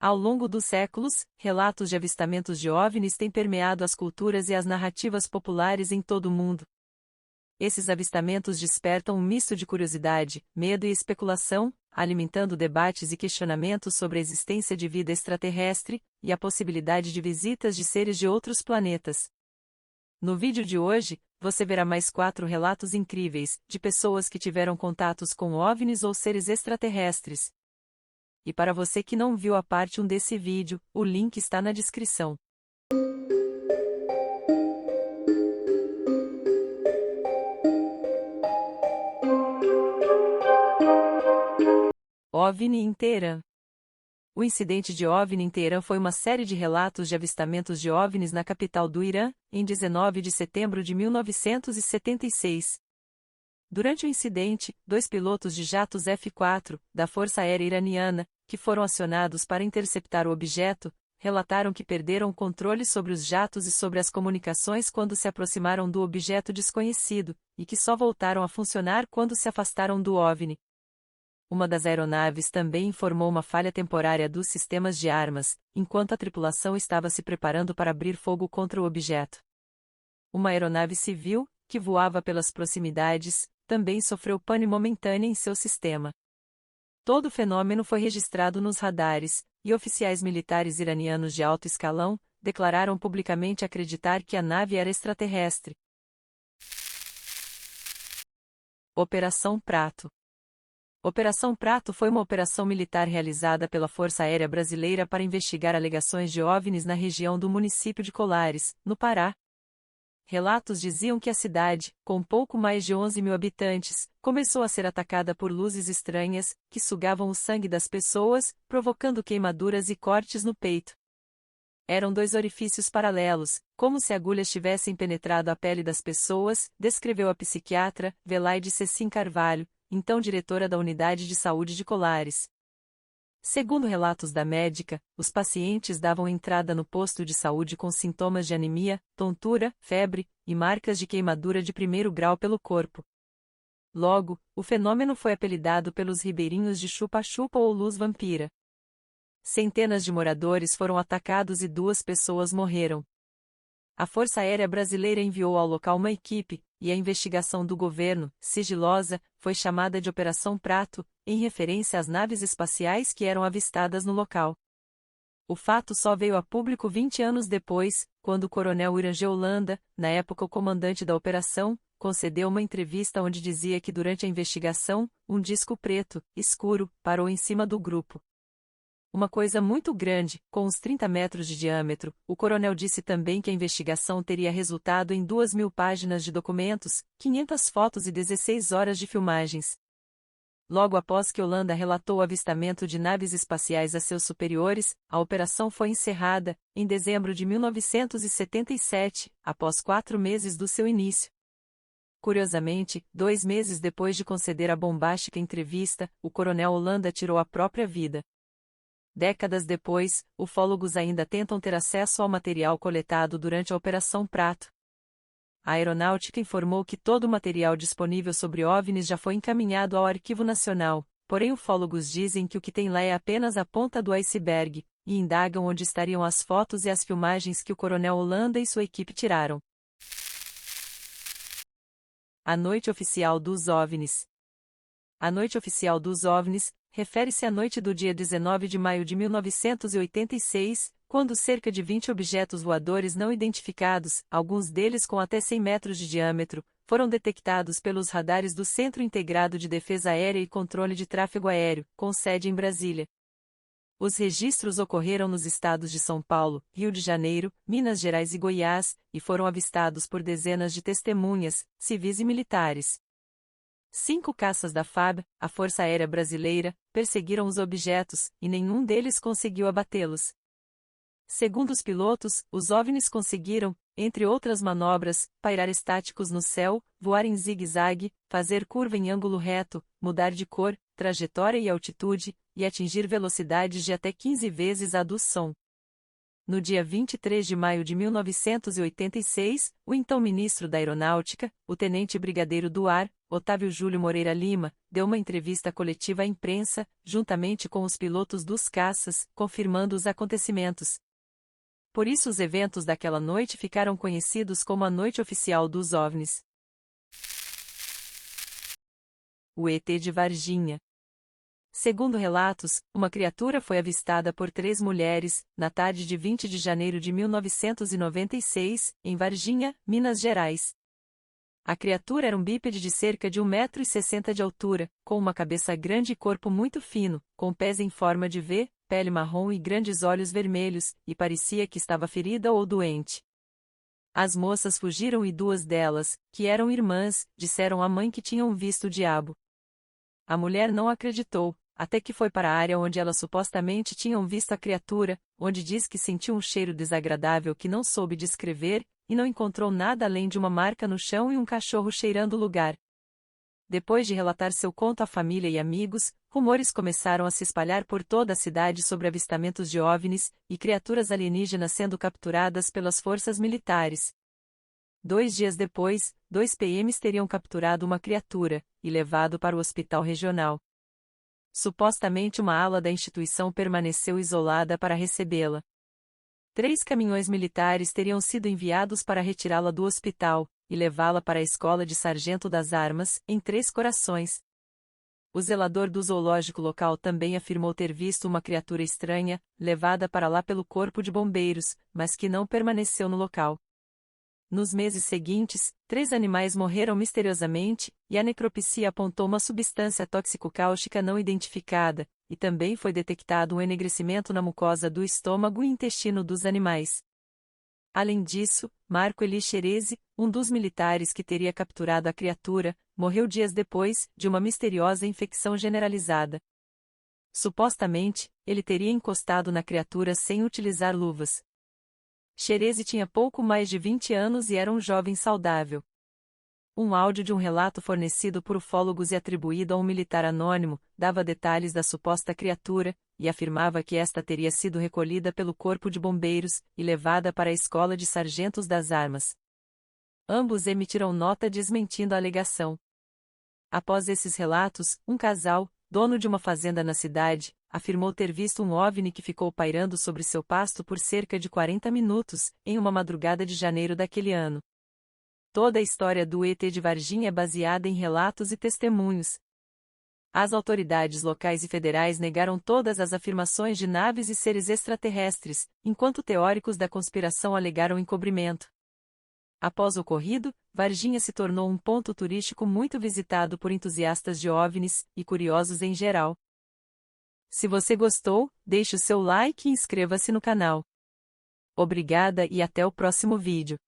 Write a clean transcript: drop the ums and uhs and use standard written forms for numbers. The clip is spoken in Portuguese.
Ao longo dos séculos, relatos de avistamentos de OVNIs têm permeado as culturas e as narrativas populares em todo o mundo. Esses avistamentos despertam um misto de curiosidade, medo e especulação, alimentando debates e questionamentos sobre a existência de vida extraterrestre e a possibilidade de visitas de seres de outros planetas. No vídeo de hoje, você verá mais 4 relatos incríveis de pessoas que tiveram contatos com OVNIs ou seres extraterrestres. E para você que não viu a parte 1 desse vídeo, o link está na descrição. OVNI em Teherã. O incidente de OVNI em Teherã foi uma série de relatos de avistamentos de OVNIs na capital do Irã, em 19 de setembro de 1976. Durante o incidente, 2 pilotos de jatos F-4, da Força Aérea Iraniana, que foram acionados para interceptar o objeto, relataram que perderam o controle sobre os jatos e sobre as comunicações quando se aproximaram do objeto desconhecido, e que só voltaram a funcionar quando se afastaram do OVNI. Uma das aeronaves também informou uma falha temporária dos sistemas de armas, enquanto a tripulação estava se preparando para abrir fogo contra o objeto. Uma aeronave civil, que voava pelas proximidades, também sofreu pane momentânea em seu sistema. Todo o fenômeno foi registrado nos radares, e oficiais militares iranianos de alto escalão declararam publicamente acreditar que a nave era extraterrestre. Operação Prato. Operação Prato foi uma operação militar realizada pela Força Aérea Brasileira para investigar alegações de OVNIs na região do município de Colares, no Pará. Relatos diziam que a cidade, com pouco mais de 11 mil habitantes, começou a ser atacada por luzes estranhas, que sugavam o sangue das pessoas, provocando queimaduras e cortes no peito. Eram 2 orifícios paralelos, como se agulhas tivessem penetrado a pele das pessoas, descreveu a psiquiatra Velaide Cecim Carvalho, então diretora da Unidade de Saúde de Colares. Segundo relatos da médica, os pacientes davam entrada no posto de saúde com sintomas de anemia, tontura, febre e marcas de queimadura de 1º grau pelo corpo. Logo, o fenômeno foi apelidado pelos ribeirinhos de chupa-chupa ou luz vampira. Centenas de moradores foram atacados e 2 pessoas morreram. A Força Aérea Brasileira enviou ao local uma equipe, e a investigação do governo, sigilosa, foi chamada de Operação Prato, em referência às naves espaciais que eram avistadas no local. O fato só veio a público 20 anos depois, quando o coronel Irangê Holanda, na época o comandante da operação, concedeu uma entrevista onde dizia que durante a investigação, um disco preto, escuro, parou em cima do grupo. Uma coisa muito grande, com uns 30 metros de diâmetro. O coronel disse também que a investigação teria resultado em 2.000 páginas de documentos, 500 fotos e 16 horas de filmagens. Logo após que Holanda relatou o avistamento de naves espaciais a seus superiores, a operação foi encerrada, em dezembro de 1977, após 4 meses do seu início. Curiosamente, 2 meses depois de conceder a bombástica entrevista, o coronel Holanda tirou a própria vida. Décadas depois, ufólogos ainda tentam ter acesso ao material coletado durante a Operação Prato. A Aeronáutica informou que todo o material disponível sobre OVNIs já foi encaminhado ao Arquivo Nacional, porém ufólogos dizem que o que tem lá é apenas a ponta do iceberg, e indagam onde estariam as fotos e as filmagens que o coronel Holanda e sua equipe tiraram. A Noite Oficial dos OVNIs. A Noite Oficial dos OVNIs refere-se à noite do dia 19 de maio de 1986, quando cerca de 20 objetos voadores não identificados, alguns deles com até 100 metros de diâmetro, foram detectados pelos radares do Centro Integrado de Defesa Aérea e Controle de Tráfego Aéreo, com sede em Brasília. Os registros ocorreram nos estados de São Paulo, Rio de Janeiro, Minas Gerais e Goiás, e foram avistados por dezenas de testemunhas, civis e militares. 5 caças da FAB, a Força Aérea Brasileira, perseguiram os objetos, e nenhum deles conseguiu abatê-los. Segundo os pilotos, os OVNIs conseguiram, entre outras manobras, pairar estáticos no céu, voar em zigue-zague, fazer curva em ângulo reto, mudar de cor, trajetória e altitude, e atingir velocidades de até 15 vezes a do som. No dia 23 de maio de 1986, o então ministro da Aeronáutica, o tenente-brigadeiro do Ar, Otávio Júlio Moreira Lima, deu uma entrevista coletiva à imprensa, juntamente com os pilotos dos caças, confirmando os acontecimentos. Por isso os eventos daquela noite ficaram conhecidos como a Noite Oficial dos OVNIs. O ET de Varginha. Segundo relatos, uma criatura foi avistada por 3 mulheres, na tarde de 20 de janeiro de 1996, em Varginha, Minas Gerais. A criatura era um bípede de cerca de 1,60 m de altura, com uma cabeça grande e corpo muito fino, com pés em forma de V, pele marrom e grandes olhos vermelhos, e parecia que estava ferida ou doente. As moças fugiram e 2 delas, que eram irmãs, disseram à mãe que tinham visto o diabo. A mulher não acreditou, até que foi para a área onde elas supostamente tinham visto a criatura, onde diz que sentiu um cheiro desagradável que não soube descrever, e não encontrou nada além de uma marca no chão e um cachorro cheirando o lugar. Depois de relatar seu conto à família e amigos, rumores começaram a se espalhar por toda a cidade sobre avistamentos de OVNIs e criaturas alienígenas sendo capturadas pelas forças militares. 2 dias depois, 2 PMs teriam capturado uma criatura e levado para o hospital regional. Supostamente uma ala da instituição permaneceu isolada para recebê-la. 3 caminhões militares teriam sido enviados para retirá-la do hospital e levá-la para a escola de sargento das armas, em Três Corações. O zelador do zoológico local também afirmou ter visto uma criatura estranha, levada para lá pelo corpo de bombeiros, mas que não permaneceu no local. Nos meses seguintes, 3 animais morreram misteriosamente, e a necropsia apontou uma substância tóxico-cáustica não identificada, e também foi detectado um enegrecimento na mucosa do estômago e intestino dos animais. Além disso, Marco Eli Xerezi, um dos militares que teria capturado a criatura, morreu dias depois, de uma misteriosa infecção generalizada. Supostamente, ele teria encostado na criatura sem utilizar luvas. Xerezi tinha pouco mais de 20 anos e era um jovem saudável. Um áudio de um relato fornecido por ufólogos e atribuído a um militar anônimo, dava detalhes da suposta criatura, e afirmava que esta teria sido recolhida pelo corpo de bombeiros e levada para a escola de sargentos das armas. Ambos emitiram nota desmentindo a alegação. Após esses relatos, um casal, dono de uma fazenda na cidade, afirmou ter visto um OVNI que ficou pairando sobre seu pasto por cerca de 40 minutos, em uma madrugada de janeiro daquele ano. Toda a história do ET de Varginha é baseada em relatos e testemunhos. As autoridades locais e federais negaram todas as afirmações de naves e seres extraterrestres, enquanto teóricos da conspiração alegaram encobrimento. Após o ocorrido, Varginha se tornou um ponto turístico muito visitado por entusiastas de OVNIs e curiosos em geral. Se você gostou, deixe o seu like e inscreva-se no canal. Obrigada e até o próximo vídeo.